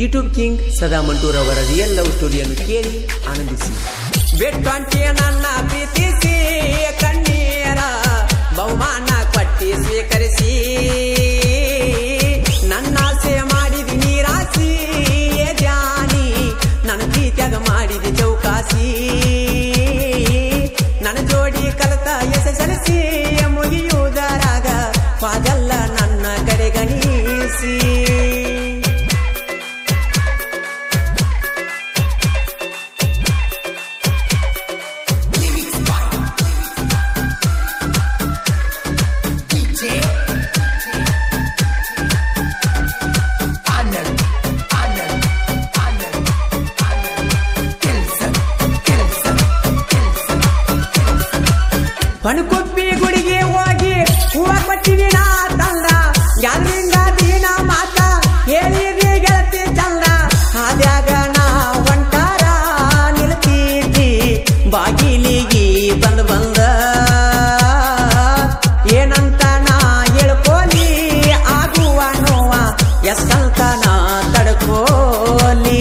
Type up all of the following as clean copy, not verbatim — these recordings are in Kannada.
ಯೂಟ್ಯೂಬ್ ಕಿಂಗ್ ಸದಾ ಮಂಟೂರ್ ಅವರ ರಿಯಲ್ ಲವ್ ಸ್ಟೋರಿಯನ್ನು ಕೇಳಿ ಆನಂದಿಸಿ. ಬೆಟ್ಟಂಟಿಯ ನನ್ನ ಪ್ರೀತಿಸಿ ಕಣ್ಣೀರ ಬಹುಮಾನ ಕೊಟ್ಟಿ ಸ್ವೀಕರಿಸಿ ನನ್ನ ಆಸೆ ಮಾಡಿದಿ ನೀರಾಸಿ ಜಾನಿ ನನ್ನ ಪ್ರೀತಿಯಾಗ ಮಾಡಿದಿ ಚೌಕಾಸಿ ನನ್ನ ಜೋಡಿ ಕಲತ ಎಸೆಸಲಿಸಿ ಮುಗಿಯುವುದರಾಗ ಪಾದಲ್ಲ ನನ್ನ ಕಡೆಗಣಿಸಿ. ಪಣಕೊಪ್ಪಿ ಗುಡಿಗೆ ಹೋಗಿ ಹೂವ ಕೊಟ್ಟಿವಿ ನಾ ತಂದ ಯಾರಿಂದ ದಿನ ಮಾತ ಹೇಳಿದ್ರಿ ಗೆಳತಿ ಚಂದ ಆದ್ಯಾಗ ನಾ ಹೊಂಟಾರ ನಿಲ್ತಿದ್ದಿ ಬಾಗಿಲಿಗಿ ಬಂದ ಏನಂತ ನಾ ಹೇಳ್ಕೋಲಿ ಆಗುವ ನೋವ ಎಷ್ಟಂತ ನಾ ತಡ್ಕೋಲಿ.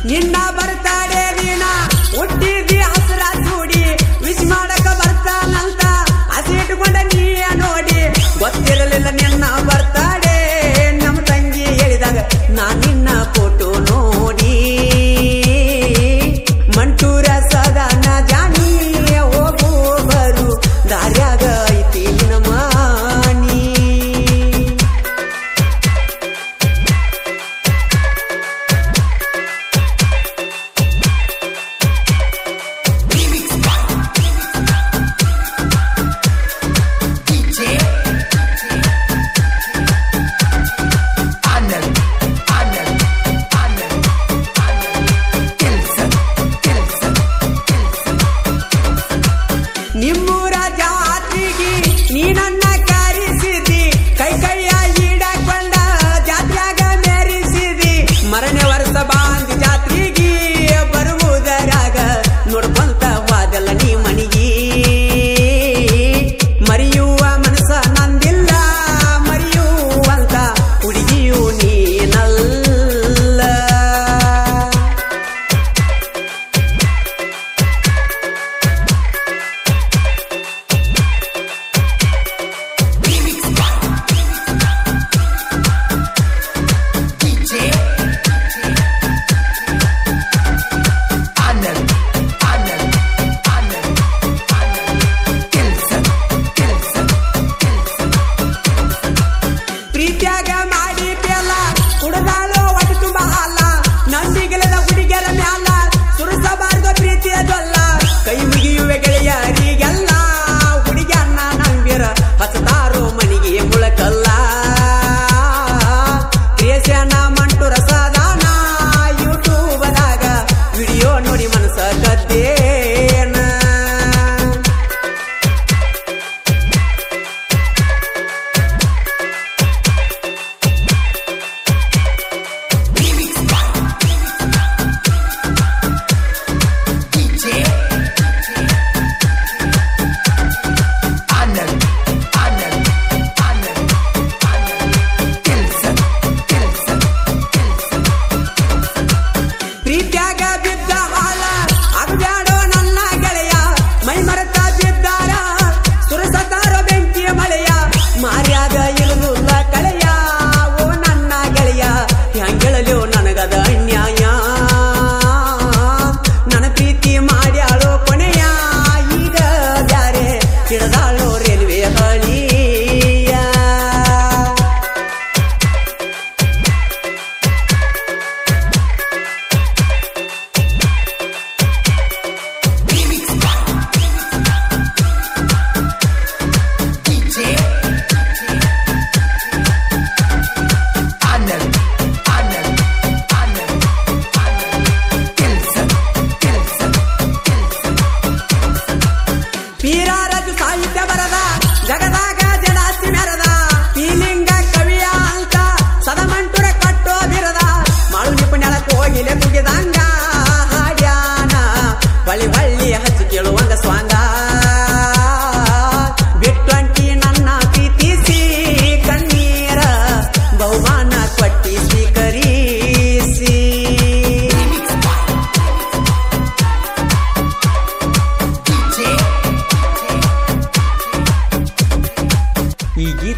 ನಿನ್ನ ಬರ್ತಾಡೆ ನೀನ ಹುಟ್ಟಿದಿ ಹಸರ ಸೂಡಿ ವಿಶ್ ಮಾಡಕ ಬರ್ತಾನಂತ ಹಸಿ ಇಟ್ಕೊಂಡ ನೀಯ ನೋಡಿ ಗೊತ್ತಿರಲಿಲ್ಲ ನಿನ್ನ ಬರ್ತಾಡೆ ನಮ್ಮ ತಂಗಿ ಹೇಳಿದಾಗ ನಾ ನಿನ್ನ ಫೋಟೋ ನೋಡಿ ಮಂಟೂರ ಸದಾನ ಜಾನಿ ಹೋಗು ಬರು ದಾರ್ಯಾಗ ಐತಿ ನಮ್ಮ ಮಾನಿ.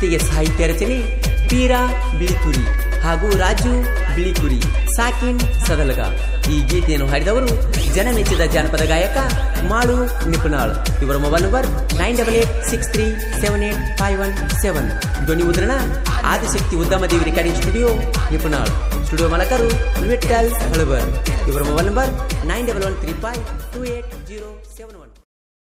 ಗೀತೆಗೆ ಸಾಹಿತ್ಯ ರಚನೆ ಪೀರಾ ಬಿಳಿಕುರಿ ಹಾಗೂ ರಾಜು ಬಿಳಿಕುರಿ ಸಾಕಿನ್ ಸದಲಗ. ಈ ಗೀತೆಯನ್ನು ಹಾಡಿದವರು ಜನಮೆಚ್ಚಿದ ಜಾನಪದ ಗಾಯಕ ಮಾಳು ನಿಪುಣಾಳ್. ಇವರ ಮೊಬೈಲ್ ನಂಬರ್ 9863785117. ಧ್ವನಿ ಮುದ್ರಣ Adishakti ಉದ್ಯಮದೇವಿ recording studio ನಿಪುಣಾಳ್. Studio ಮಾಲಕರು Vithal Halabar. ಇವರ ಮೊಬೈಲ್ ನಂಬರ್ 9113528071.